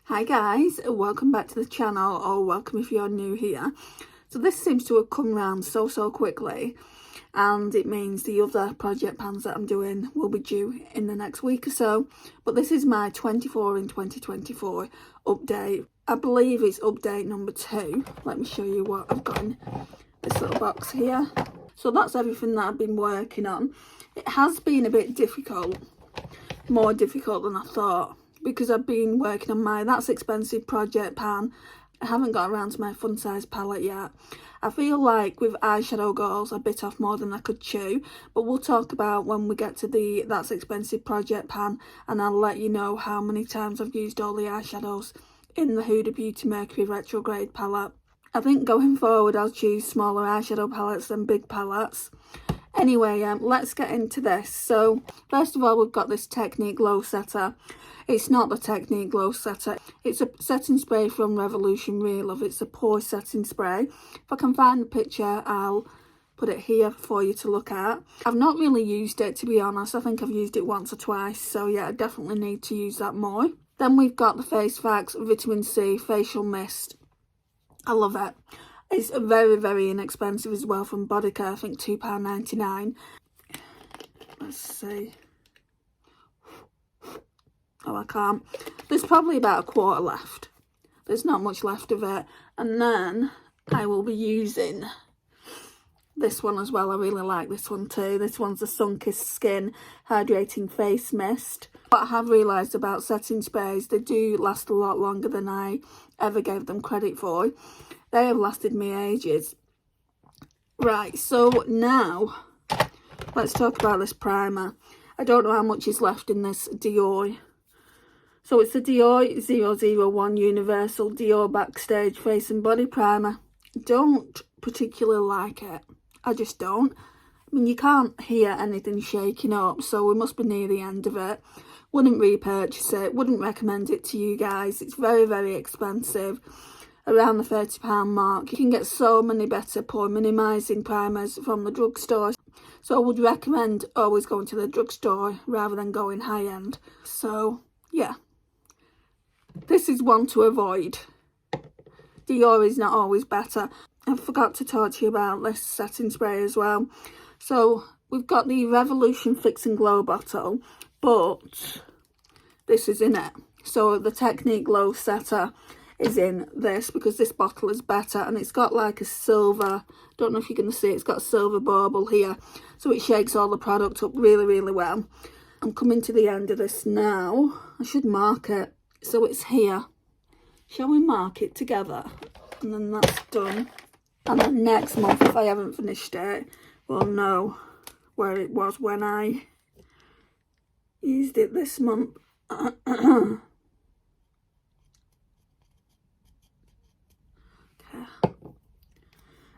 Hi guys, welcome back to the channel, or welcome if you're new here. So this seems to have come round so quickly, and it means the other project pans that I'm doing will be due in the next week or so. But this is my 24 in 2024 update. I believe it's update number 2. Let me show you what I've got in this little box here. So that's everything that I've been working on. It has been a bit difficult, more difficult than I thought, because I've been working on my That's Expensive project pan. I haven't got around to my fun size palette yet. I feel like with eyeshadow goals I bit off more than I could chew, but we'll talk about when we get to the That's Expensive project pan, and I'll let you know how many times I've used all the eyeshadows in the Huda Beauty Mercury Retrograde palette. I think going forward I'll choose smaller eyeshadow palettes than big palettes. Anyway, let's get into this. So first of all, we've got this Technic Glow Setter. It's not the Technic Glow Setter. It's a setting spray from Revolution Real Love. It's a pore setting spray. If I can find the picture, I'll put it here for you to look at. I've not really used it, to be honest. I think I've used it once or twice. So yeah, I definitely need to use that more. Then we've got the Face Facts Vitamin C Facial Mist. I love it. It's very inexpensive as well, from Bodycare. I think £2.99. Let's see. Oh, I can't. There's probably about a quarter left. There's not much left of it. And then I will be using this one as well. I really like this one too. This one's the Sun-Kissed Skin Hydrating Face Mist. What I have realised about setting sprays, they do last a lot longer than I ever gave them credit for. They have lasted me ages. Right, so now let's talk about this primer. I don't know how much is left in this Dior. So it's the Dior 001 Universal Dior Backstage Face and Body Primer. Don't particularly like it. I just don't. I mean, you can't hear anything shaking up, so we must be near the end of it. Wouldn't repurchase it. Wouldn't recommend it to you guys. It's very expensive. Around the £30 mark. You can get so many better pore minimising primers from the drugstore. So I would recommend always going to the drugstore rather than going high end. So yeah, this is one to avoid. Dior is not always better. I forgot to talk to you about this setting spray as well. So we've got the Revolution Fix and Glow bottle, but this is in it. So the Technic Glow Setter is in this, because this bottle is better, and it's got like a silver, don't know if you're going to see it, it's got a silver bauble here, so it shakes all the product up really well. I'm coming to the end of this now. I should mark it, so it's here. Shall we mark it together? And then that's done. And then next month, if I haven't finished it, we'll know where it was when I used it this month.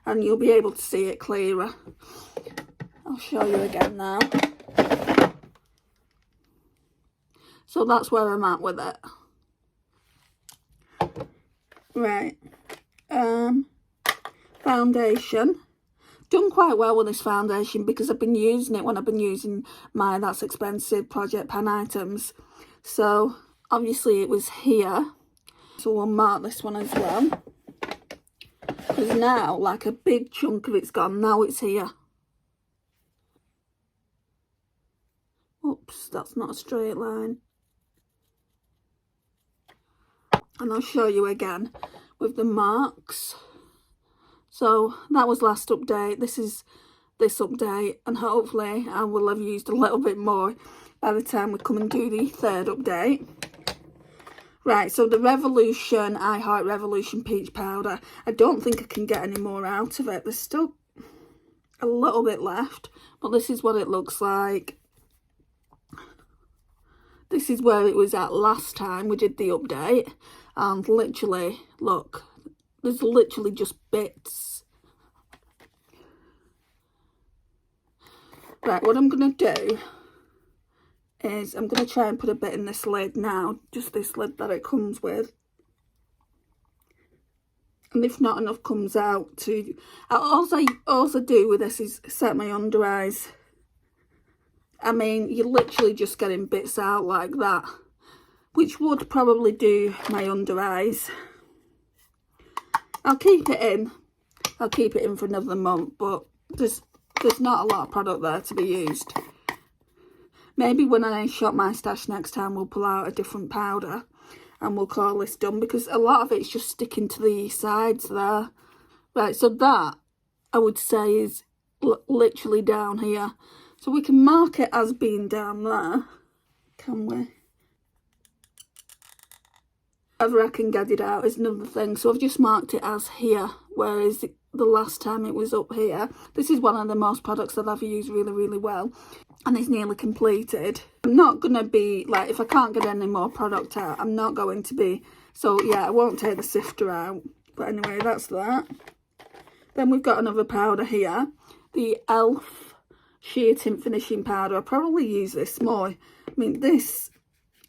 And you'll be able to see it clearer. I'll show you again now. So that's where I'm at with it. Right. Foundation. Done quite well with this foundation because I've been using it when I've been using my That's Expensive project pan items. So obviously it was here. So we'll mark this one as well. Because now, like, a big chunk of it's gone. Now it's here. Oops, that's not a straight line. And I'll show you again with the marks. So that was last update. This is this update. And hopefully I will have used a little bit more by the time we come and do the third update. Right, so the Revolution, I Heart Revolution Peach Powder. I don't think I can get any more out of it. There's still a little bit left, but this is what it looks like. This is where it was at last time we did the update. And literally, look, there's literally just bits. Right, what I'm going to do is I'm going to try and put a bit in this lid now, just this lid that it comes with. And if not enough comes out, to all I also do with this is set my under eyes. I mean, you're literally just getting bits out like that. which would probably do my under eyes. I'll keep it in. I'll keep it in for another month, but there's not a lot of product there to be used. Maybe when I shop my stash next time, we'll pull out a different powder and we'll call this done, because a lot of it's just sticking to the sides there. Right, so that I would say is literally down here. So we can mark it as being down there, can we? Whether I can get it out is another thing. So I've just marked it as here, whereas the last time it was up here. This is one of the most products that I've used really, really well, and it's nearly completed. I'm not going to be, like, if I can't get any more product out, I'm not going to be. So yeah, I won't take the sifter out. But anyway, that's that. Then we've got another powder here, the e.l.f. Sheer Tint Finishing Powder. I'll probably use this more. I mean, this,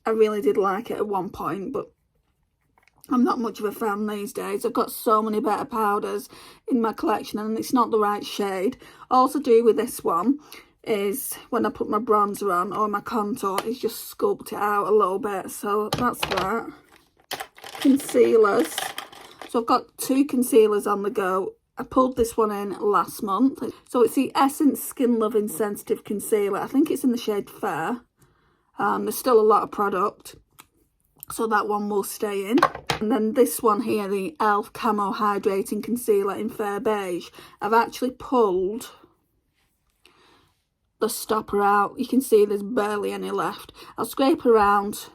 I really did like it at one point, but I'm not much of a fan these days. I've got so many better powders in my collection and it's not the right shade. All to do with this one is when I put my bronzer on or my contour, it's just sculpt it out a little bit. So that's that. Concealers. So I've got 2 concealers on the go. I pulled this one in last month. So it's the Essence Skin Loving Sensitive Concealer. I think it's in the shade Fair. There's still a lot of product, so that one will stay in. And then this one here, the e.l.f. Camo Hydrating Concealer in Fair Beige. I've actually pulled the stopper out. You can see there's barely any left. I'll scrape around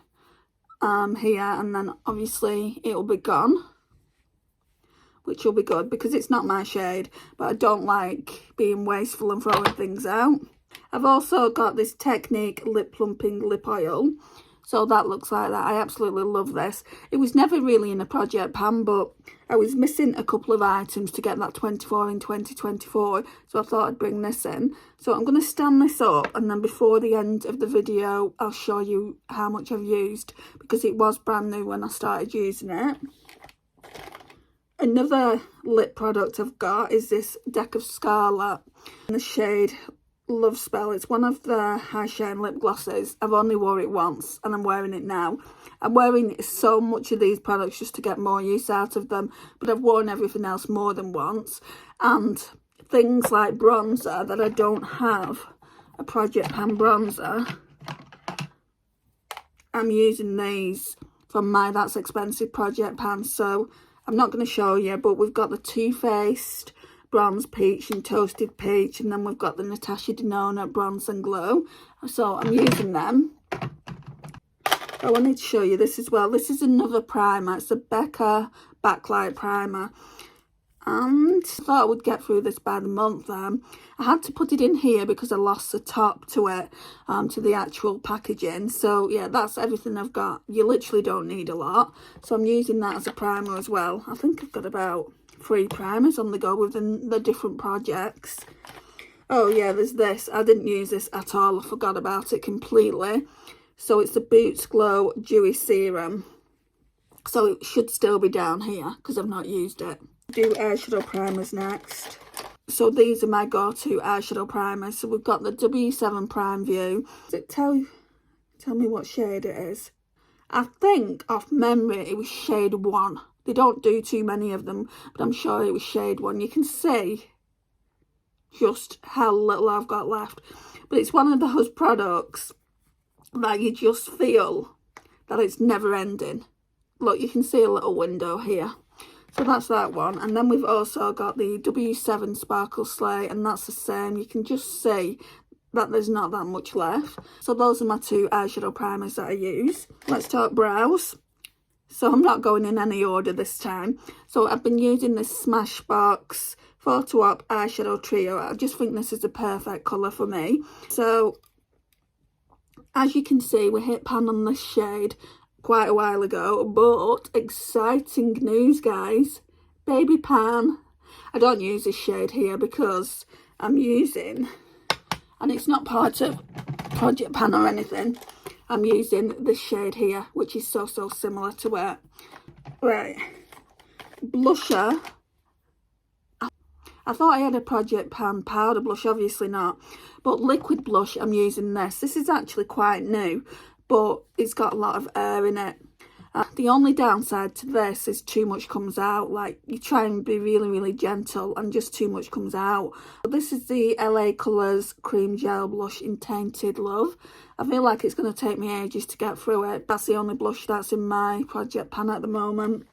here and then obviously it'll be gone, which will be good because it's not my shade, but I don't like being wasteful and throwing things out. I've also got this Technic Lip Plumping Lip Oil. So that looks like that. I absolutely love this. It was never really in a project pan, but I was missing a couple of items to get that 24 in 2024. So I thought I'd bring this in. So I'm going to stand this up, and then before the end of the video, I'll show you how much I've used, because it was brand new when I started using it. Another lip product I've got is this deck of Scarlet in the shade Love Spell. It's one of the high shine lip glosses. I've only wore it once and I'm wearing it now. I'm wearing so much of these products just to get more use out of them, but I've worn everything else more than once. And things like bronzer that I don't have a project pan bronzer, I'm using these from my That's Expensive project pan. So I'm not going to show you, but we've got the Too Faced Bronze Peach and Toasted Peach, and then we've got the Natasha Denona Bronze and Glow. So I'm using them. I wanted to show you this as well. This is another primer. It's a Becca Backlight primer, and I thought I would get through this by the month. I had to put it in here because I lost the top to it, to the actual packaging. So yeah, that's everything I've got. You literally don't need a lot, so I'm using that as a primer as well. I think I've got about 3 primers on the go within the different projects. Oh yeah, there's this. I didn't use this at all. I forgot about it completely. So it's the Boots Glow Dewy Serum. So it should still be down here because I've not used it. Do eyeshadow primers next. So these are my go-to eyeshadow primers. So we've got the W7 Prime View. Does it tell me what shade it is? I think off memory it was shade 1. They don't do too many of them, but I'm sure it was shade 1. You can see just how little I've got left. But it's one of those products that you just feel that it's never ending. Look, you can see a little window here. So that's that one. And then we've also got the W7 Sparkle Slay, and that's the same. You can just see that there's not that much left. So those are my 2 eyeshadow primers that I use. Let's talk brows. So I'm not going in any order this time. So I've been using this Smashbox Photo Op Eyeshadow Trio. I just think this is the perfect colour for me. So as you can see, we hit pan on this shade quite a while ago. But exciting news, guys. Baby pan. I don't use this shade here because I'm using, and it's not part of project pan or anything, I'm using this shade here, which is so similar to it. Right, blusher. I thought I had a project pan powder blush, obviously not. But liquid blush, I'm using this. This is actually quite new, but it's got a lot of air in it. The only downside to this is too much comes out. Like, you try and be really, really gentle and just too much comes out. This is the LA Colours Cream Gel Blush in Tainted, love. I feel like it's going to take me ages to get through it. That's the only blush that's in my project pan at the moment.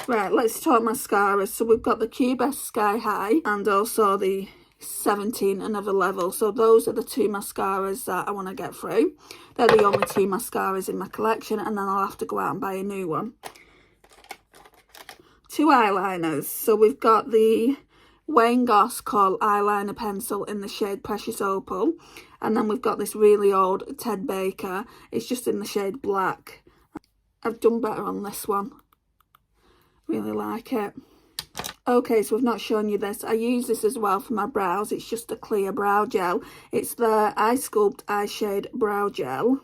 Right, let's talk mascaras. So we've got the Cubest Sky High and also the 17 Another Level. So those are the two mascaras that I want to get through. They're the only two mascaras in my collection, and then I'll have to go out and buy a new one. Two eyeliners. So we've got the Wayne Goss Kohl eyeliner pencil in the shade Precious Opal, and then we've got this really old Ted Baker. It's just in the shade Black. I've done better on this one. Really like it. Okay, so I've not shown you this. I use this as well for my brows. It's just a clear brow gel. It's the Eye Sculpt Eye Shade Brow Gel.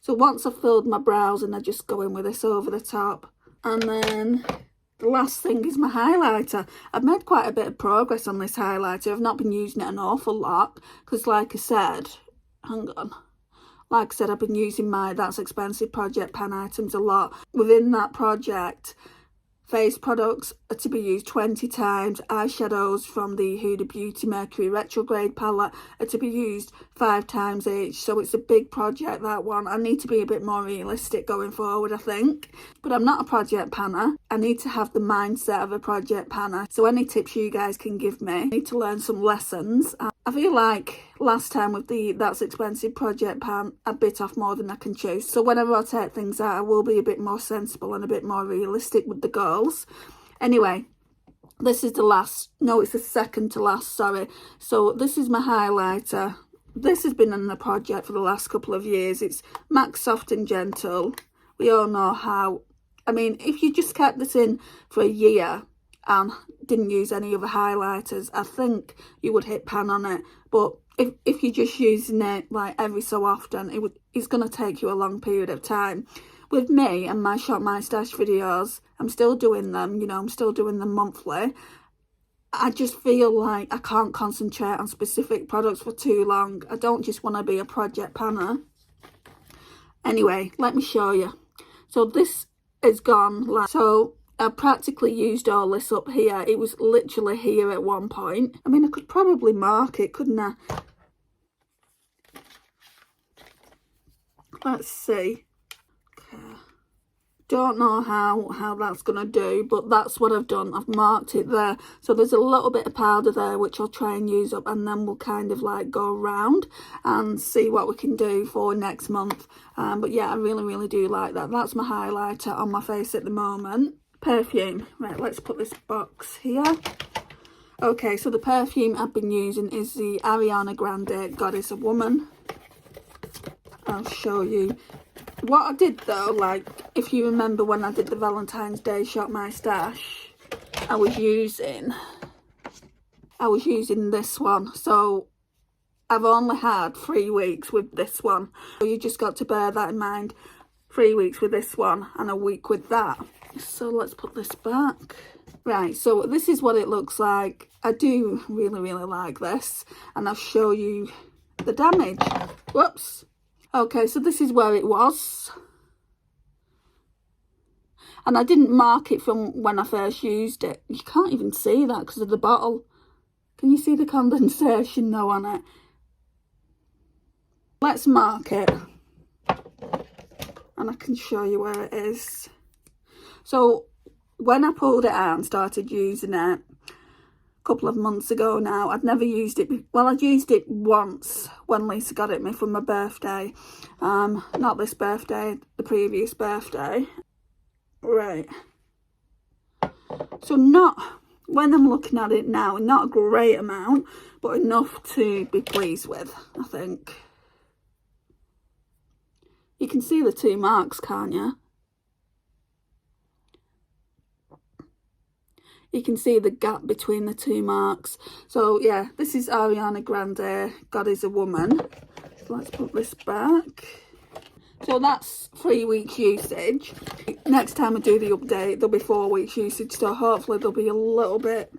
So once I've filled my brows, and I just go in with this over the top. And then the last thing is my highlighter. I've made quite a bit of progress on this highlighter. I've not been using it an awful lot because, like I said, hang on. Like I said, I've been using my That's Expensive project pan items a lot. Within that project, face products are to be used 20 times. Eyeshadows from the Huda Beauty Mercury Retrograde palette are to be used 5 times each. So it's a big project, that one. I need to be a bit more realistic going forward, I think. But I'm not a project panner. I need to have the mindset of a project panner. So any tips you guys can give me, I need to learn some lessons. I feel like last time with the That's Expensive project pan, I bit off more than I can chew. So whenever I take things out, I will be a bit more sensible and a bit more realistic with the goals. Anyway, this is the last, no, it's the second to last, sorry. So this is my highlighter. This has been in the project for the last couple of years. It's MAC Soft and Gentle. We all know how, I mean, if you just kept this in for a year and didn't use any other highlighters, I think you would hit pan on it. But if you're just using it like every so often, it's going to take you a long period of time. With me and my Shop My Stash videos, I'm still doing them, you know, I'm still doing them monthly. I just feel like I can't concentrate on specific products for too long. I don't just want to be a project panner. Anyway, let me show you. So this is gone. Like, so I practically used all this up here. It was literally here at one point. I mean, I could probably mark it, couldn't I? Let's see. Okay. Don't know how that's going to do, but that's what I've done. I've marked it there. So there's a little bit of powder there, which I'll try and use up, and then we'll kind of like go around and see what we can do for next month. But yeah, I really, really do like that. That's my highlighter on my face at the moment. Perfume. Right, let's put this box here. Okay, so the perfume I've been using is the Ariana Grande God Is a Woman. I'll show you. What I did though, like, if you remember when I did the Valentine's Day Shop My Stash, I was using this one. So I've only had 3 weeks with this one. So you just got to bear that in mind. 3 weeks with this one and a week with that. So let's put this back. Right, so this is what it looks like. I do really, really like this. And I'll show you the damage. Whoops. Okay, so this is where it was. And I didn't mark it from when I first used it. You can't even see that because of the bottle. Can you see the condensation though on it? Let's mark it. And I can show you where it is. So when I pulled it out and started using it, couple of months ago now, I'd never used it. Well, I'd used it once when Lisa got it me for my birthday. Not this birthday, the previous birthday. Right. So not, when I'm looking at it now, not a great amount, but enough to be pleased with, I think. You can see the 2 marks, can't you? You can see the gap between the 2 marks. So yeah, this is Ariana Grande, God Is a Woman. So let's put this back. So that's 3 weeks usage. Next time I do the update, there'll be 4 weeks usage. So hopefully there'll be a little bit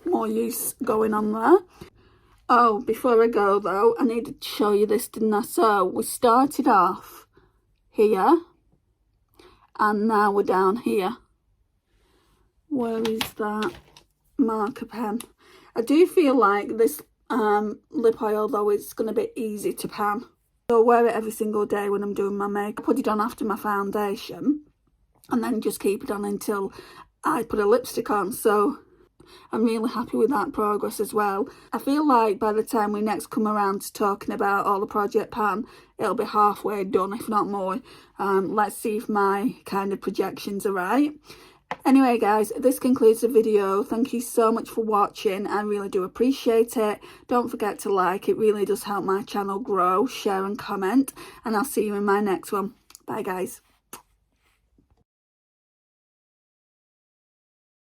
more use going on there. Oh, before I go though, I needed to show you this, didn't I? So we started off here and now we're down here. Where is that marker pen? I do feel like this lip oil though is going to be easy to pan. So I wear it every single day when I'm doing my makeup. I put it on after my foundation and then just keep it on until I put a lipstick on. So I'm really happy with that progress as well. I feel like by the time we next come around to talking about all the project pan, it'll be halfway done, if not more. Let's see if my kind of projections are right. Anyway guys, this concludes the video. Thank you so much for watching. I really do appreciate it. Don't forget to like, it really does help my channel grow, share and comment, and I'll see you in my next one. Bye guys.